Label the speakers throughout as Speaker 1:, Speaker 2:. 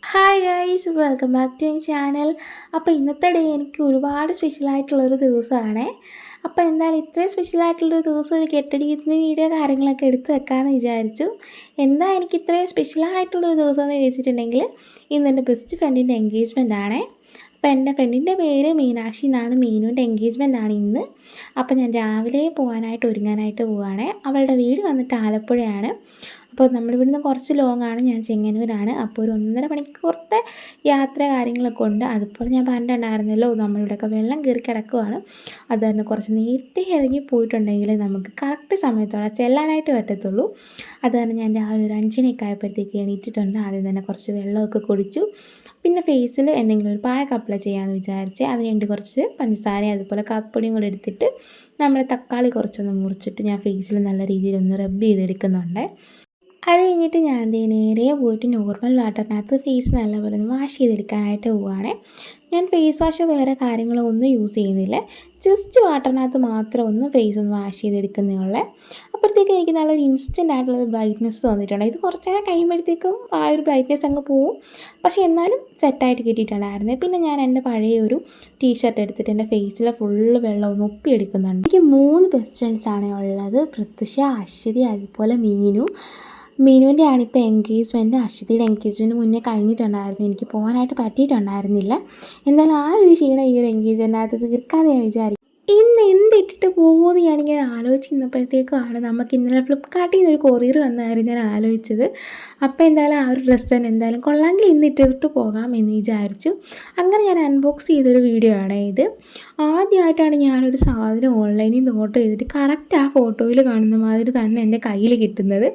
Speaker 1: Hi guys, welcome back to my channel. അപ്പോൾ ഇന്നത്തെ day എനിക്ക് ഒരുപാട് സ്പെഷ്യലായിട്ടുള്ളൊരു ദിവസമാണ്. അപ്പോൾ എന്തായാലും ഇത്രയും സ്പെഷ്യലായിട്ടുള്ളൊരു ദിവസം ഒരു കെട്ടടിക്കുന്ന വീഡിയോ കാര്യങ്ങളൊക്കെ എടുത്ത് വെക്കാമെന്ന് വിചാരിച്ചു. എന്താ എനിക്ക് ഇത്രയും സ്പെഷ്യലായിട്ടുള്ളൊരു ദിവസം എന്ന് ചോദിച്ചിട്ടുണ്ടെങ്കിൽ ഇന്ന് എൻ്റെ ബെസ്റ്റ് ഫ്രണ്ടിൻ്റെ എൻഗേജ്മെൻ്റ് ആണ്. അപ്പോൾ എൻ്റെ ഫ്രണ്ടിൻ്റെ പേര് മീനാക്ഷി എന്നാണ്. മീനുവിൻ്റെ എൻഗേജ്മെൻ്റ് ആണ് ഇന്ന്. അപ്പോൾ ഞാൻ രാവിലെ പോകാനായിട്ട് ഒരുങ്ങാനായിട്ട് പോവുകയാണ്. അവളുടെ വീട് വന്നിട്ട് ആലപ്പുഴയാണ്. അപ്പോൾ നമ്മളിവിടുന്ന് കുറച്ച് ലോങ്ങാണ്. ഞാൻ ചെങ്ങന്നൂരാണ്. അപ്പോൾ ഒരു 1.5 മണിക്കൂറത്തെ യാത്ര കാര്യങ്ങളൊക്കെ ഉണ്ട്. അതുപോലെ ഞാൻ പറഞ്ഞിട്ടുണ്ടായിരുന്നല്ലോ, നമ്മളിവിടെയൊക്കെ വെള്ളം കയറി കിടക്കുവാണ്. അത് തന്നെ കുറച്ച് നേരത്തെ ഇറങ്ങി പോയിട്ടുണ്ടെങ്കിൽ നമുക്ക് കറക്റ്റ് സമയത്തോടെ ചെല്ലാനായിട്ട് പറ്റത്തുള്ളൂ. അത് തന്നെ ഞാൻ രാവിലെ ഒരു 5 മണിയൊക്കെ ആയപ്പോഴത്തേക്ക് എണീറ്റിട്ടുണ്ട്. ആദ്യം തന്നെ കുറച്ച് വെള്ളമൊക്കെ കുടിച്ചു. പിന്നെ ഫേസിൽ എന്തെങ്കിലും ഒരു പാക്ക് അപ്ലൈ ചെയ്യാമെന്ന് വിചാരിച്ച് അതിനുവേണ്ടി കുറച്ച് പഞ്ചസാര അതുപോലെ കപ്പൊടിയും കൂടെ എടുത്തിട്ട് നമ്മൾ തക്കാളി കുറച്ചൊന്ന് മുറിച്ചിട്ട് ഞാൻ ഫേസിൽ നല്ല രീതിയിലൊന്ന് റബ്ബ് ചെയ്തെടുക്കുന്നുണ്ട്. അത് കഴിഞ്ഞിട്ട് ഞാൻ നേരെ പോയിട്ട് നോർമൽ വാട്ടറിനകത്ത് ഫേസ് നല്ലപോലെ ഒന്ന് വാഷ് ചെയ്തെടുക്കാനായിട്ട് പോവുകയാണ്. ഞാൻ ഫേസ് വാഷ് വേറെ കാര്യങ്ങളോ ഒന്നും യൂസ് ചെയ്യുന്നില്ല. ജസ്റ്റ് വാട്ടറിനകത്ത് മാത്രം ഒന്ന് ഫേസ് ഒന്ന് വാഷ് ചെയ്തെടുക്കുന്നേ. അപ്പോഴത്തേക്ക് എനിക്ക് നല്ലൊരു ഇൻസ്റ്റൻ്റ് ആയിട്ടുള്ളൊരു ബ്രൈറ്റ്നസ് വന്നിട്ടുണ്ട്. ഇത് കുറച്ച് നേരം കഴിയുമ്പോഴത്തേക്കും ആ ഒരു ബ്രൈറ്റ്നസ് അങ്ങ് പോവും. പക്ഷേ എന്നാലും സെറ്റായിട്ട് കിട്ടിയിട്ടുണ്ടായിരുന്നു. പിന്നെ ഞാൻ എൻ്റെ പഴയ ഒരു ടീഷർട്ട് എടുത്തിട്ട് എൻ്റെ ഫേസിലെ ഫുള്ള് വെള്ളം ഒന്ന് ഒപ്പിയെടുക്കുന്നുണ്ട്. എനിക്ക് 3 ബെസ്റ്റ് ഫ്രണ്ട്സാണ് ഉള്ളത്. പ്രത്യുഷ, അശ്വതി, അതുപോലെ മീനുവിൻ്റെ ആണിപ്പോൾ എൻഗേജ്മെൻറ്റ്. അശ്വതിയുടെ എൻഗേജ്മെൻറ്റ് മുന്നേ കഴിഞ്ഞിട്ടുണ്ടായിരുന്നു. എനിക്ക് പോകാനായിട്ട് പറ്റിയിട്ടുണ്ടായിരുന്നില്ല. എന്തായാലും ആ ഒരു ക്ഷീണം ഈ ഒരു എൻഗേജ്മെൻറ്റിനകത്ത് തീർക്കാതെ ഞാൻ വിചാരിക്കും. ഇന്ന് എന്തിട്ടിട്ട് പോകുമെന്ന് ഞാനിങ്ങനെ ആലോചിക്കുന്നപ്പോഴത്തേക്കാണ് നമുക്ക് ഇന്നലെ ഫ്ലിപ്കാർട്ടിൽ നിന്നൊരു കൊറിയർ വന്നായിരുന്നു ഞാൻ ആലോചിച്ചത്. അപ്പോൾ എന്തായാലും ആ ഒരു ഡ്രസ്സ് തന്നെ എന്തായാലും കൊള്ളാമെങ്കിൽ ഇന്ന് ഇട്ടിട്ട് പോകാം എന്ന് വിചാരിച്ചു. അങ്ങനെ ഞാൻ അൺബോക്സ് ചെയ്തൊരു വീഡിയോ ആണ് ഇത്. ആദ്യമായിട്ടാണ് ഞാനൊരു സാധനം ഓൺലൈനിൽ നിന്ന് ഓർഡർ ചെയ്തിട്ട് കറക്റ്റ് ആ ഫോട്ടോയിൽ കാണുന്ന മാതിരി തന്നെ എൻ്റെ കയ്യിൽ കിട്ടുന്നത്.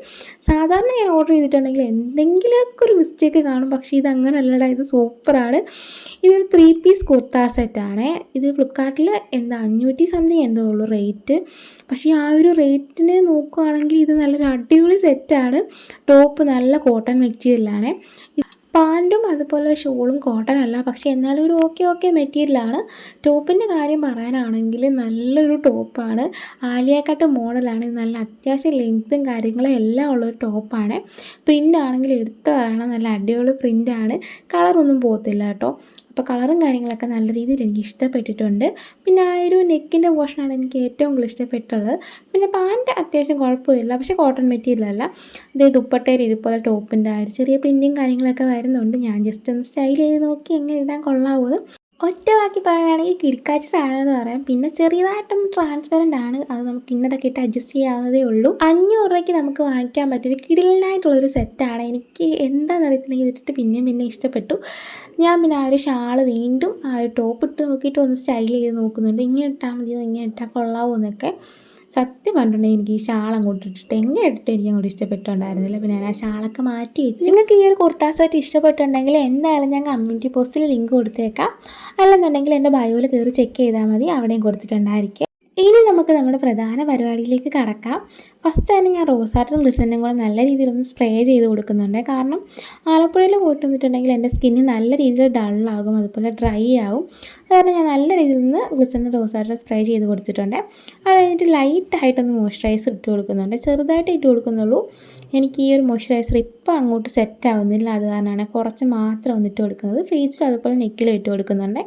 Speaker 1: സാധാരണ ഞാൻ ഓർഡർ ചെയ്തിട്ടുണ്ടെങ്കിൽ എന്തെങ്കിലുമൊക്കെ ഒരു മിസ്റ്റേക്ക് കാണും. പക്ഷേ ഇത് അങ്ങനെയല്ലടാ, ഇത് സൂപ്പറാണ്. ഇതൊരു 3 പീസ് കുർത്ത സെറ്റാണ്. ഇത് ഫ്ലിപ്കാർട്ടിൽ എന്താ 500 സംതിങ് എന്തോ ഉള്ളൂ റേറ്റ്. പക്ഷേ ആ ഒരു റേറ്റിന് നോക്കുകയാണെങ്കിൽ ഇത് നല്ലൊരു അടിപൊളി സെറ്റാണ്. ടോപ്പ് നല്ല കോട്ടൺ മെറ്റീരിയലാണ്. പാൻറ്റും അതുപോലെ ഷോളും കോട്ടൺ അല്ല, പക്ഷേ എന്നാലും ഒരു ഓക്കെ മെറ്റീരിയലാണ്. ടോപ്പിൻ്റെ കാര്യം പറയാനാണെങ്കിൽ നല്ലൊരു ടോപ്പാണ്. ആലിയ കട്ട് മോഡലാണ്. നല്ല അത്യാവശ്യം ലെങ്ത്തും കാര്യങ്ങളും എല്ലാം ഉള്ളൊരു ടോപ്പാണ്. പ്രിൻ്റാണെങ്കിൽ എടുത്ത് പറയണം, നല്ല അടിപൊളി പ്രിൻ്റാണ്. കളറൊന്നും പോകത്തില്ല കേട്ടോ. അപ്പോൾ കളറും കാര്യങ്ങളൊക്കെ നല്ല രീതിയിൽ എനിക്ക് ഇഷ്ടപ്പെട്ടിട്ടുണ്ട്. പിന്നെ ആ ഒരു നെക്കിൻ്റെ പോർഷനാണ് എനിക്ക് ഏറ്റവും കൂടുതൽ ഇഷ്ടപ്പെട്ടുള്ളത്. പിന്നെ പാൻറ്റ് അത്യാവശ്യം കുഴപ്പമില്ല, പക്ഷേ കോട്ടൺ മെറ്റീരിയലല്ല. ഇത് ദുപ്പട്ടയിൽ ഇതുപോലെ ടോപ്പിൻ്റെ ആ ഒരു ചെറിയ പ്രിൻറ്റും കാര്യങ്ങളൊക്കെ വരുന്നുണ്ട്. ഞാൻ ജസ്റ്റ് ഒന്ന് സ്റ്റൈൽ ചെയ്ത് നോക്കി എങ്ങനെ ഇടാൻ കൊള്ളാവുമെന്ന്. ഒറ്റ വാക്കി പറയാനാണെങ്കിൽ കിടക്കാച്ച സാധനം എന്ന് പറയാം. പിന്നെ ചെറിയതായിട്ടൊന്ന് ട്രാൻസ്പെറൻ്റ് ആണ്. അത് നമുക്ക് ഇന്നതൊക്കെ ഇട്ട് അഡ്ജസ്റ്റ് ചെയ്യാവുന്നതേ ഉള്ളൂ. 500 രൂപയ്ക്ക് നമുക്ക് വാങ്ങിക്കാൻ പറ്റിയൊരു കിടിലനായിട്ടുള്ളൊരു സെറ്റാണ്. എനിക്ക് എന്താണെന്ന് അറിയത്തില്ലെങ്കിൽ ഇതിട്ടിട്ട് പിന്നെയും ഇഷ്ടപ്പെട്ടു. ഞാൻ പിന്നെ ആ ഒരു ഷാള് വീണ്ടും ആ ഒരു ടോപ്പ് ഇട്ട് നോക്കിയിട്ട് ഒന്ന് സ്റ്റൈൽ ചെയ്ത് നോക്കുന്നുണ്ട്. ഇങ്ങനെ ഇട്ടാൽ മതിയോ, ഇങ്ങനെ ഇട്ടാൽ കൊള്ളാവോ എന്നൊക്കെ. സത്യം പറഞ്ഞിട്ടുണ്ടെങ്കിൽ എനിക്ക് ഈ ഷാൾ അങ്ങോട്ട് ഇട്ടിട്ട് എങ്ങനെ ഇട്ടിട്ട് എനിക്ക് അങ്ങോട്ട് ഇഷ്ടപ്പെട്ടുണ്ടായിരുന്നില്ല. പിന്നെ ഞാൻ ആ ഷാളൊക്കെ മാറ്റി വെച്ചു. നിങ്ങൾക്ക് ഈ ഒരു കുർത്ത സെറ്റ് ഇഷ്ടപ്പെട്ടുണ്ടെങ്കിൽ എന്തായാലും ഞാൻ കമ്മ്യൂണിറ്റി പോസ്റ്റിൽ ലിങ്ക് കൊടുത്തേക്കാം. അല്ലെന്നുണ്ടെങ്കിൽ എൻ്റെ ബയോയിൽ കയറി ചെക്ക് ചെയ്താൽ മതി, അവിടെയും കൊടുത്തിട്ടുണ്ടായിരിക്കും. ഇനി നമുക്ക് നമ്മുടെ പ്രധാന പരിപാടിയിലേക്ക് കടക്കാം. ഫസ്റ്റ് തന്നെ ഞാൻ റോസാട്ടറും ഗ്ലിസറിനും കൂടെ നല്ല രീതിയിലൊന്ന് സ്പ്രേ ചെയ്ത് കൊടുക്കുന്നുണ്ട്. കാരണം ആലപ്പുഴയിൽ പോയിട്ട് വന്നിട്ടുണ്ടെങ്കിൽ എൻ്റെ സ്കിന്ന് നല്ല രീതിയിൽ ഡള്ളാകും, അതുപോലെ ഡ്രൈ ആകും. അതുകാരണം ഞാൻ നല്ല രീതിയിൽ നിന്ന് ഗ്ലിസറിൻ്റെ റോസാട്ടർ സ്പ്രേ ചെയ്ത് കൊടുത്തിട്ടുണ്ട്. അത് കഴിഞ്ഞിട്ട് ലൈറ്റായിട്ടൊന്ന് മോയ്സ്ചറൈസർ ഇട്ട് കൊടുക്കുന്നുണ്ട്. ചെറുതായിട്ട് ഇട്ട് കൊടുക്കുന്നുള്ളൂ. എനിക്ക് ഈ ഒരു മോയ്സ്ചറൈസർ ഇപ്പോൾ അങ്ങോട്ട് സെറ്റ് ആവുന്നില്ല. അത് കാരണമാണ് കുറച്ച് മാത്രം ഒന്ന് ഇട്ട് കൊടുക്കുന്നത്. ഫേസിൽ അതുപോലെ നെക്കിലും ഇട്ട് കൊടുക്കുന്നുണ്ട്.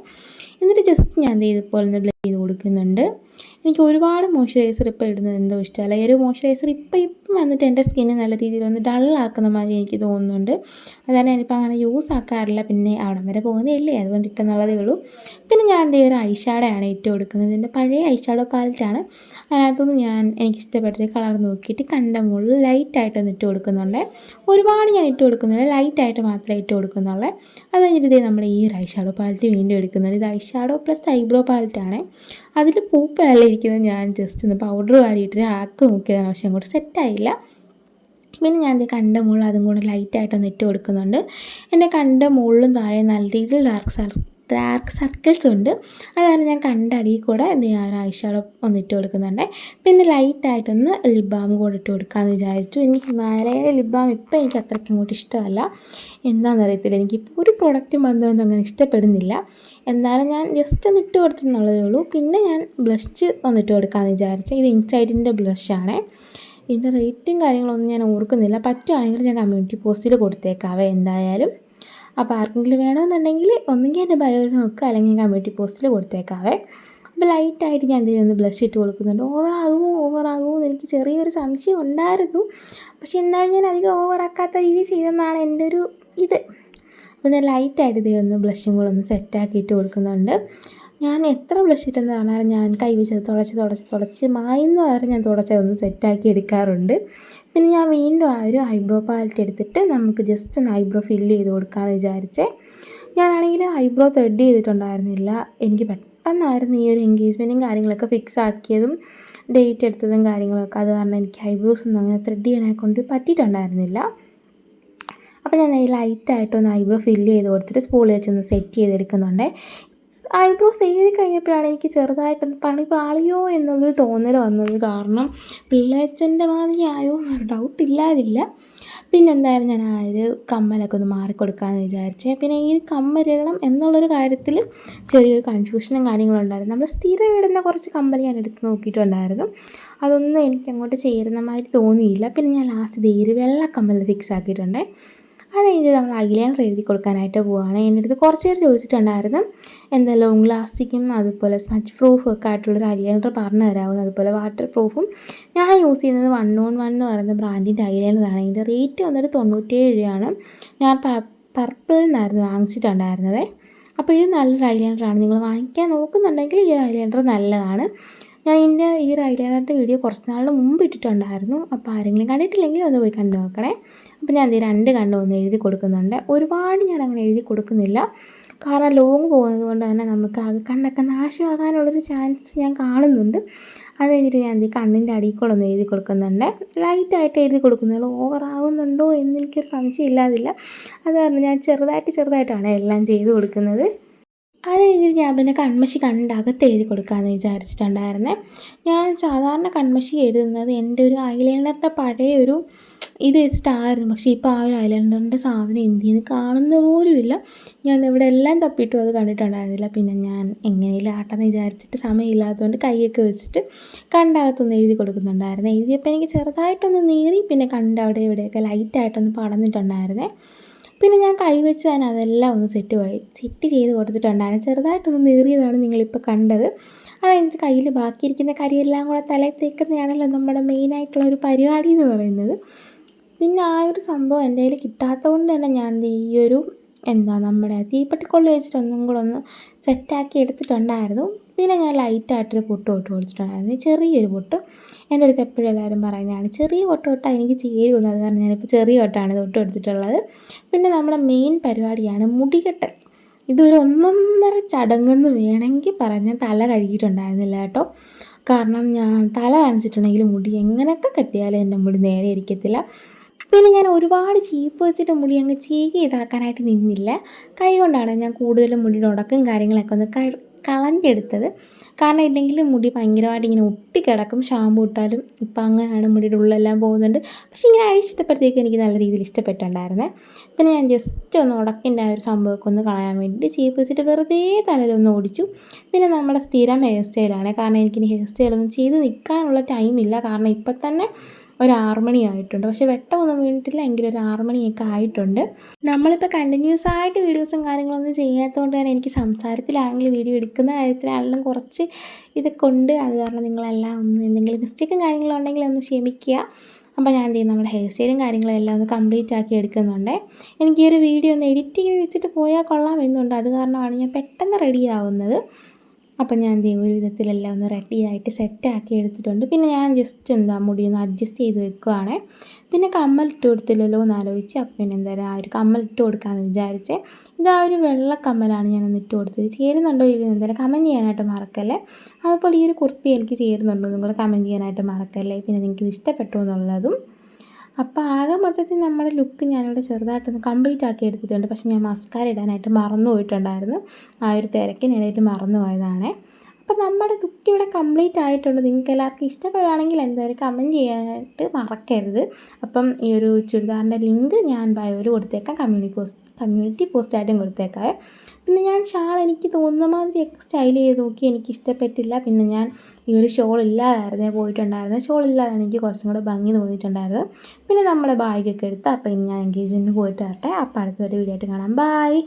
Speaker 1: എന്നിട്ട് ജസ്റ്റ് ഞാൻ ഇതുപോലെ ഒന്ന് ബ്ലെൻഡ് ചെയ്ത് കൊടുക്കുന്നുണ്ട്. എനിക്ക് ഒരുപാട് മോയ്സ്ചറൈസർ ഇപ്പോൾ ഇടുന്നത് എന്തോ ഇഷ്ടമല്ല. ഈ ഒരു മോയ്സ്ചറൈസർ ഇപ്പം വന്നിട്ട് എൻ്റെ സ്കിന്ന് നല്ല രീതിയിലൊന്ന് ഡള്ളാക്കുന്ന മാതിരി എനിക്ക് തോന്നുന്നുണ്ട്. അതാണ് ഞാനിപ്പോൾ അങ്ങനെ യൂസ് ആക്കാറില്ല. പിന്നെ അവിടം വരെ പോകുന്നതല്ലേ, അതുകൊണ്ട് ഇട്ടെന്നുള്ളതേ ഉള്ളൂ. പിന്നെ ഞാൻ ഒരു ഐഷാഡോയാണ് ഇട്ട് കൊടുക്കുന്നത്. എൻ്റെ പഴയ ഐഷാഡോ പാലറ്റാണ്. അതിനകത്തുനിന്ന് എനിക്കിഷ്ടപ്പെട്ടൊരു കളർ നോക്കിയിട്ട് കണ്ട മുകളിൽ ലൈറ്റായിട്ടൊന്ന് ഇട്ട് കൊടുക്കുന്നുണ്ട്. ഒരുപാട് ഞാൻ ഇട്ട് കൊടുക്കുന്നില്ല, ലൈറ്റായിട്ട് മാത്രമേ ഇട്ട് കൊടുക്കുന്നുള്ളൂ. അത് കഴിഞ്ഞിട്ട് നമ്മൾ ഈ ഒരു ഐഷാഡോ പാലറ്റ് വീണ്ടും എടുക്കുന്നുണ്ട്. ഇത് ഐഷാഡോ പ്ലസ് ഐബ്രോ പാലറ്റാണ്. അതിൽ പൂപ്പല്ല ഇരിക്കുന്നത്. ഞാൻ ജസ്റ്റ് ഒന്ന് പൗഡർ വാരിയിട്ട് ആക്ക് നോക്കിയതാണ്, പക്ഷേ അങ്ങോട്ട് സെറ്റായില്ല. പിന്നെ ഞാൻ കണ്ട മുകളിൽ അതും കൂടെ ലൈറ്റായിട്ടൊന്ന് ഇട്ട് കൊടുക്കുന്നുണ്ട്. എൻ്റെ കണ്ട മുകളിലും താഴെ നല്ല രീതിയിൽ ഡാർക്ക് സർക്കിൾസ് ഉണ്ട്. അതാണ് ഞാൻ കണ്ട അടിയിൽ കൂടെ ഐഷാഡോ ഒന്ന് ഇട്ട് കൊടുക്കുന്നുണ്ട്. പിന്നെ ലൈറ്റായിട്ടൊന്ന് ലിപ് ബാം കൂടെ ഇട്ട് കൊടുക്കാമെന്ന് വിചാരിച്ചു. എനിക്ക് ഹിമാലയയുടെ ലിപ് ബാം ഇപ്പോൾ എനിക്ക് അത്രയ്ക്ക് അങ്ങോട്ട് ഇഷ്ടമല്ല. എന്താണെന്ന് അറിയത്തില്ല, എനിക്കിപ്പോൾ ഒരു പ്രൊഡക്റ്റും വന്നതൊന്നും അങ്ങനെ ഇഷ്ടപ്പെടുന്നില്ല. എന്നാലും ഞാൻ ജസ്റ്റ് ഒന്ന് ഇട്ട് കൊടുത്തെന്നുള്ളതേ ഉള്ളൂ. പിന്നെ ഞാൻ ബ്ലഷ് ഒന്നിട്ട് കൊടുക്കാമെന്ന് വിചാരിച്ചു. ഇത് ഇൻസൈഡിൻ്റെ ബ്ലഷാണ്. ഇതിൻ്റെ റേറ്റും കാര്യങ്ങളൊന്നും ഞാൻ ഓർക്കുന്നില്ല. പറ്റുവാണെങ്കിൽ ഞാൻ കമ്മ്യൂണിറ്റി പോസ്റ്റിൽ കൊടുത്തേക്കാവേ എന്തായാലും. അപ്പോൾ ആർക്കെങ്കിലും വേണമെന്നുണ്ടെങ്കിൽ ഒന്നുകിൽ എൻ്റെ ബയോയിൽ നോക്കുക, അല്ലെങ്കിൽ കമ്മ്യൂണിറ്റി പോസ്റ്റിൽ കൊടുത്തേക്കാവേ. അപ്പോൾ ലൈറ്റായിട്ട് ഞാൻ എന്തെങ്കിലും ഒന്ന് ബ്ലഷ് ഇട്ട് കൊടുക്കുന്നുണ്ട്. ഓവറാകുമോ എന്ന് എനിക്ക് ചെറിയൊരു സംശയം ഉണ്ടായിരുന്നു. പക്ഷെ എന്നാലും ഞാൻ അധികം ഓവറാക്കാത്ത രീതിയിൽ ചെയ്തെന്നാണ് എൻ്റെ ഒരു ഇത്. അപ്പോൾ ഞാൻ ലൈറ്റായിട്ട് ഇതേ ഒന്ന് ബ്ലഷും കൂടെ ഒന്ന് സെറ്റാക്കിയിട്ട് കൊടുക്കുന്നുണ്ട്. ഞാൻ എത്ര ബ്ലഷ് ഇട്ടെന്ന് പറഞ്ഞാലും ഞാൻ കൈ വെച്ചത് തുടച്ച് മായുന്ന വരെ ഞാൻ തുടച്ചതൊന്ന് സെറ്റാക്കി എടുക്കാറുണ്ട്. പിന്നെ ഞാൻ വീണ്ടും ആ ഒരു ഐബ്രോ പാലറ്റ് എടുത്തിട്ട് നമുക്ക് ജസ്റ്റ് ഒന്ന് ഐബ്രോ ഫില്ല് ചെയ്ത് കൊടുക്കാമെന്ന് വിചാരിച്ചേ. ഞാനാണെങ്കിൽ ഐബ്രോ ത്രെഡ് ചെയ്തിട്ടുണ്ടായിരുന്നില്ല. എനിക്ക് പെട്ടെന്നായിരുന്നു ഈ ഒരു എൻഗേജ്മെൻറ്റും കാര്യങ്ങളൊക്കെ ഫിക്സ് ആക്കിയതും ഡേറ്റ് എടുത്തതും കാര്യങ്ങളൊക്കെ. അത് കാരണം എനിക്ക് ഐബ്രോസ് ഒന്നും അങ്ങനെ ത്രെഡ് ചെയ്യാനെക്കൊണ്ട് പറ്റിയിട്ടുണ്ടായിരുന്നില്ല. അപ്പോൾ ഞാൻ ലൈറ്റായിട്ടൊന്ന് ഐബ്രോ ഫില്ല് ചെയ്ത് കൊടുത്തിട്ട് സ്പൂളിൽ വെച്ചൊന്ന് സെറ്റ് ചെയ്തെടുക്കുന്നുണ്ട്. ഐബ്രോസ് എഴുതി കഴിഞ്ഞപ്പോഴാണ് എനിക്ക് ചെറുതായിട്ടൊന്ന് പണി പാളിയോ എന്നുള്ളൊരു തോന്നൽ വന്നത്. കാരണം പിള്ളേച്ചൻ്റെ മാതിരി ആയോ എന്നൊരു ഡൗട്ടില്ലാതില്ല. പിന്നെ എന്തായാലും ഞാൻ ആ ഒരു കമ്മലൊക്കെ ഒന്ന് മാറിക്കൊടുക്കാമെന്ന് വിചാരിച്ചേ. പിന്നെ ഈ കമ്മലിടണം എന്നുള്ളൊരു കാര്യത്തിൽ ചെറിയൊരു കൺഫ്യൂഷനും കാര്യങ്ങളും ഉണ്ടായിരുന്നു. നമ്മൾ സ്ഥിരം ഇടുന്ന കുറച്ച് കമ്മൽ ഞാൻ എടുത്ത് നോക്കിയിട്ടുണ്ടായിരുന്നു. അതൊന്നും എനിക്ക് അങ്ങോട്ട് ചേരുന്ന മാതിരി തോന്നിയില്ല. പിന്നെ ഞാൻ ലാസ്റ്റ് ഈ ഒരു വെള്ള കമ്മൽ ഫിക്സ് ആക്കിയിട്ടുണ്ട്. അത് കഴിഞ്ഞ് നമ്മൾ ഐലൈനർ എഴുതി കൊടുക്കാനായിട്ട് പോവുകയാണ്. എൻ്റെ അടുത്ത് കുറച്ച് പേര് ചോദിച്ചിട്ടുണ്ടായിരുന്നു എന്താ ലോങ് ലാസ്റ്റിക്കും അതുപോലെ സ്മച്ച് പ്രൂഫും ഒക്കെ ആയിട്ടുള്ളൊരു ഐലൈനർ പറഞ്ഞു തരാമെന്ന്, അതുപോലെ വാട്ടർ പ്രൂഫും. ഞാൻ യൂസ് ചെയ്യുന്നത് 1on1 എന്ന് പറയുന്ന ബ്രാൻഡിൻ്റെ ഐലൈനറാണ്. ഇതിൻ്റെ റേറ്റ് വന്നിട്ട് 97 രൂപയാണ്. ഞാൻ പർപ്പിളിൽ നിന്നായിരുന്നു വാങ്ങിച്ചിട്ടുണ്ടായിരുന്നത്. അപ്പോൾ ഇത് നല്ലൊരു ഐലൈനറാണ്. നിങ്ങൾ വാങ്ങിക്കാൻ നോക്കുന്നുണ്ടെങ്കിൽ ഈ ഒരു ഐലൈനർ നല്ലതാണ്. ഞാൻ എൻ്റെ ഈ ഒരു ഐലൈനറിൻ്റെ വീഡിയോ കുറച്ച് നാളിന് മുമ്പ് ഇട്ടിട്ടുണ്ടായിരുന്നു. അപ്പോൾ ആരെങ്കിലും കണ്ടിട്ടില്ലെങ്കിൽ ഒന്ന് പോയി കണ്ടു നോക്കണേ. അപ്പോൾ ഞാൻ 2 കണ്ണും ഒന്ന് എഴുതി കൊടുക്കുന്നുണ്ട്. ഒരുപാട് ഞാൻ അങ്ങനെ എഴുതി കൊടുക്കുന്നില്ല. കാരണം ലോങ് പോകുന്നത് കൊണ്ട് തന്നെ നമുക്ക് അത് കണ്ണൊക്കെ നാശമാകാനുള്ളൊരു ചാൻസ് ഞാൻ കാണുന്നുണ്ട്. അത് കഴിഞ്ഞിട്ട് ഞാൻ കണ്ണിൻ്റെ അടിയിൽ കൂടെ ഒന്ന് എഴുതി കൊടുക്കുന്നുണ്ട്. ലൈറ്റായിട്ട് എഴുതി കൊടുക്കുന്നുള്ളൂ. ഓവറാകുന്നുണ്ടോ എന്ന് എനിക്കൊരു സംശയം ഇല്ലാതില്ല. അത് കാരണം ഞാൻ ചെറുതായിട്ടാണ് എല്ലാം ചെയ്ത് കൊടുക്കുന്നത്. അത് കഴിഞ്ഞിട്ട് ഞാൻ പിന്നെ കൺമഷി കണ്ണിൻ്റെ അകത്ത് എഴുതി കൊടുക്കാമെന്ന് വിചാരിച്ചിട്ടുണ്ടായിരുന്നേ. ഞാൻ സാധാരണ കൺമഷി എഴുതുന്നത് എൻ്റെ ഒരു ഐലൈനറിൻ്റെ പഴയ ഒരു ഇത് വെച്ചിട്ടായിരുന്നു. പക്ഷേ ഇപ്പോൾ ആ ഒരു ഐലൈനറിൻ്റെ സാധനം എന്ത് ചെയ്യുന്നു കാണുന്ന പോലുമില്ല. ഞാൻ ഇവിടെ എല്ലാം തപ്പിയിട്ടും അത് കണ്ടിട്ടുണ്ടായിരുന്നില്ല. പിന്നെ ഞാൻ എങ്ങനെയെങ്കിലും ആട്ടെന്ന് വിചാരിച്ചിട്ട് സമയമില്ലാത്തതുകൊണ്ട് കൈയൊക്കെ വെച്ചിട്ട് കണ്ണകത്തൊന്ന് എഴുതി കൊടുക്കുന്നുണ്ടായിരുന്നു. എഴുതിയപ്പോൾ എനിക്ക് ചെറുതായിട്ടൊന്ന് നീറി. പിന്നെ കണ്ണിൻ്റെ അവിടെ ഇവിടെയൊക്കെ ലൈറ്റായിട്ടൊന്ന് പടന്നിട്ടുണ്ടായിരുന്നേ. പിന്നെ ഞാൻ കൈ വെച്ച് തന്നെ അതെല്ലാം ഒന്ന് സെറ്റ് ചെയ്ത് കൊടുത്തിട്ടുണ്ടായിരുന്നു. ചെറുതായിട്ടൊന്ന് നീറിയതാണ് നിങ്ങളിപ്പോൾ കണ്ടത്. അത് കഴിഞ്ഞിട്ട് കയ്യിൽ ബാക്കിയിരിക്കുന്ന കരിയെല്ലാം കൂടെ തലയിൽ തേക്കുന്നതാണല്ലോ നമ്മുടെ മെയിനായിട്ടുള്ള ഒരു പരിപാടി എന്ന് പറയുന്നത്. പിന്നെ ആ ഒരു സംഭവം എൻ്റെ കയ്യിൽ കിട്ടാത്തത് കൊണ്ട് തന്നെ ഞാൻ ഈ ഒരു നമ്മുടെ തീപ്പെട്ടിക്കൊള്ളി വെച്ചിട്ട് ഒന്നും കൂടെ ഒന്ന് സെറ്റാക്കി എടുത്തിട്ടുണ്ടായിരുന്നു. പിന്നെ ഞാൻ ലൈറ്റായിട്ടൊരു പൊട്ട് തൊട്ട് കൊടുത്തിട്ടുണ്ടായിരുന്നു, ചെറിയൊരു പൊട്ട്. എൻ്റെ അടുത്ത് എപ്പോഴും എല്ലാവരും പറയുന്നതാണ് ചെറിയ പൊട്ട് തൊട്ടാൽ എനിക്ക് ചേരുമെന്ന്. അത് കാരണം ഞാനിപ്പോൾ ചെറിയ തൊട്ടാണ് തൊട്ട് കൊടുത്തിട്ടുള്ളത്. പിന്നെ നമ്മുടെ മെയിൻ പരിപാടിയാണ് മുടികെട്ടൽ. ഇതൊരു 1.5 ചടങ്ങെന്ന് വേണമെങ്കിൽ പറഞ്ഞാൽ തല കഴുകിയിട്ടുണ്ടായിരുന്നില്ല കേട്ടോ. കാരണം ഞാൻ തല നനച്ചിട്ടുണ്ടെങ്കിൽ മുടി എങ്ങനെയൊക്കെ കെട്ടിയാലും എൻ്റെ മുടി നേരെ ഇരിക്കത്തില്ല. പിന്നെ ഞാൻ ഒരുപാട് ചീപ്പ് വെച്ചിട്ട് മുടി അങ്ങ് ചീകി ഇതാക്കാനായിട്ട് നിന്നില്ല. കൈ കൊണ്ടാണ് ഞാൻ കൂടുതലും മുടിയുടെ ഉടക്കും കാര്യങ്ങളൊക്കെ ഒന്ന് കളഞ്ഞെടുത്തത്. കാരണം ഇല്ലെങ്കിൽ മുടി ഭയങ്കരമായിട്ട് ഇങ്ങനെ ഒട്ടിക്കിടക്കും. ഷാമ്പു ഇട്ടാലും ഇപ്പം അങ്ങനെയാണ്, മുടിയുടെ ഉള്ളെല്ലാം പോകുന്നുണ്ട്. പക്ഷേ ഇങ്ങനെ അഴിച്ചിട്ടപ്പോഴത്തേക്കും എനിക്ക് നല്ല രീതിയിൽ ഇഷ്ടപ്പെട്ടുണ്ടായിരുന്നേ. പിന്നെ ഞാൻ ജസ്റ്റ് ഒന്ന് ഉടക്കിൻ്റെ ആ ഒരു സംഭവമൊക്കെ ഒന്ന് കളയാൻ വേണ്ടി ചീപ്പ് വെച്ചിട്ട് വെറുതെ തലയിലൊന്ന് ഓടിച്ചു. പിന്നെ നമ്മുടെ സ്ഥിരം ഹെയർ സ്റ്റൈലാണ്. കാരണം എനിക്കിനി ഹെയർ സ്റ്റൈലൊന്നും ചെയ്ത് നിൽക്കാനുള്ള ടൈമില്ല. കാരണം ഇപ്പം തന്നെ ഒരു 6 മണി ആയിട്ടുണ്ട്. പക്ഷേ വെട്ടമൊന്നും വീണിട്ടില്ല, എങ്കിലും ഒരു 6 മണിയൊക്കെ ആയിട്ടുണ്ട്. നമ്മളിപ്പോൾ കണ്ടിന്യൂസ് ആയിട്ട് വീഡിയോസും കാര്യങ്ങളൊന്നും ചെയ്യാത്തതുകൊണ്ട് തന്നെ എനിക്ക് സംസാരത്തിലാണെങ്കിലും വീഡിയോ എടുക്കുന്ന കാര്യത്തിലാണെങ്കിലും കുറച്ച് ഇതൊക്കെ ഉണ്ട്. അത് കാരണം നിങ്ങളെല്ലാം ഒന്ന് എന്തെങ്കിലും മിസ്റ്റേക്കും കാര്യങ്ങളും ഉണ്ടെങ്കിൽ ഒന്ന് ക്ഷമിക്കുക. അപ്പോൾ ഞാൻ എന്ത് ചെയ്യും, നമ്മുടെ ഹെയർ സ്റ്റൈലും കാര്യങ്ങളും എല്ലാം ഒന്ന് കംപ്ലീറ്റ് ആക്കി എടുക്കുന്നുണ്ട്. എനിക്ക് ഈ ഒരു വീഡിയോ ഒന്ന് എഡിറ്റ് ചെയ്ത് വെച്ചിട്ട് പോയാൽ കൊള്ളാമെന്നുണ്ട്. അത് കാരണമാണ് ഞാൻ പെട്ടെന്ന് റെഡി ആവുന്നത്. അപ്പം ഞാൻ എന്ത് ചെയ്യും, ഒരു വിധത്തിലെല്ലാം ഒന്ന് റെഡിയായിട്ട് സെറ്റാക്കി എടുത്തിട്ടുണ്ട്. പിന്നെ ഞാൻ ജസ്റ്റ് മുടി ഒന്ന് അഡ്ജസ്റ്റ് ചെയ്ത് വെക്കുകയാണ്. പിന്നെ കമ്മലിട്ട് കൊടുത്തില്ലല്ലോ എന്ന് ആലോചിച്ച് അപ്പം പിന്നെ എന്തായാലും ആ ഒരു കമ്മലിട്ട് കൊടുക്കാമെന്ന് വിചാരിച്ചേ. ഇതാ ഒരു വെള്ള കമ്മലാണ് ഞാനൊന്ന് ഇട്ട് കൊടുത്തത്. ചേരുന്നുണ്ടോ ഇല്ലെന്ന് എന്തായാലും കമൻറ്റ് ചെയ്യാനായിട്ട് മറക്കല്ലേ. അതുപോലെ ഈ ഒരു കുർത്തി എനിക്ക് ചേരുന്നുണ്ടോ നിങ്ങൾ കമൻറ്റ് ചെയ്യാനായിട്ട് മറക്കല്ലേ. പിന്നെ നിങ്ങൾക്ക് ഇത് ഇഷ്ടപ്പെട്ടു എന്നുള്ളതും. അപ്പോൾ ആകെ മൊത്തത്തിൽ നമ്മുടെ ലുക്ക് ഞാനിവിടെ ചെറുതായിട്ടൊന്ന് കംപ്ലീറ്റ് ആക്കി എടുത്തിട്ടുണ്ട്. പക്ഷേ ഞാൻ മസ്കാര ഇടാനായിട്ട് മറന്നു പോയിട്ടുണ്ടായിരുന്നു. ആ ഒരു തിരക്കിനിടയിൽ മറന്നു പോയതാണ്. അപ്പോൾ നമ്മുടെ ലുക്ക് ഇവിടെ കംപ്ലീറ്റ് ആയിട്ടുണ്ട്. നിങ്ങൾക്ക് എല്ലാവർക്കും ഇഷ്ടപ്പെടുകയാണെങ്കിൽ എന്തായാലും കമൻറ്റ് ചെയ്യാനായിട്ട് മറക്കരുത്. അപ്പം ഈ ഒരു ചുരിദാറിൻ്റെ ലിങ്ക് ഞാൻ ബയോയിൽ കൊടുത്തേക്കാം, കമ്മ്യൂണിറ്റി പോസ്റ്റായിട്ടും കൊടുത്തേക്കാം. പിന്നെ ഞാൻ ഷാൾ എനിക്ക് തോന്നുന്ന മാതിരിയൊക്കെ സ്റ്റൈൽ ചെയ്ത് നോക്കി, എനിക്ക് ഇഷ്ടപ്പെട്ടില്ല. പിന്നെ ഞാൻ ഈ ഒരു ഷോൾ ഇല്ലാതായിരുന്നേ പോയിട്ടുണ്ടായിരുന്നത്. ഷോൾ ഇല്ലാതാണ് എനിക്ക് കുറച്ചും കൂടെ ഭംഗി തോന്നിയിട്ടുണ്ടായിരുന്നത്. പിന്നെ നമ്മുടെ ബാഗൊക്കെ എടുത്ത് അപ്പോൾ ഇനി ഞാൻ എൻഗേജ്മെൻറ്റിന് പോയിട്ട് വരട്ടെ. അപ്പോൾ അടുത്തൊരു വീഡിയോ ആയിട്ട് കാണാം. ബായ്.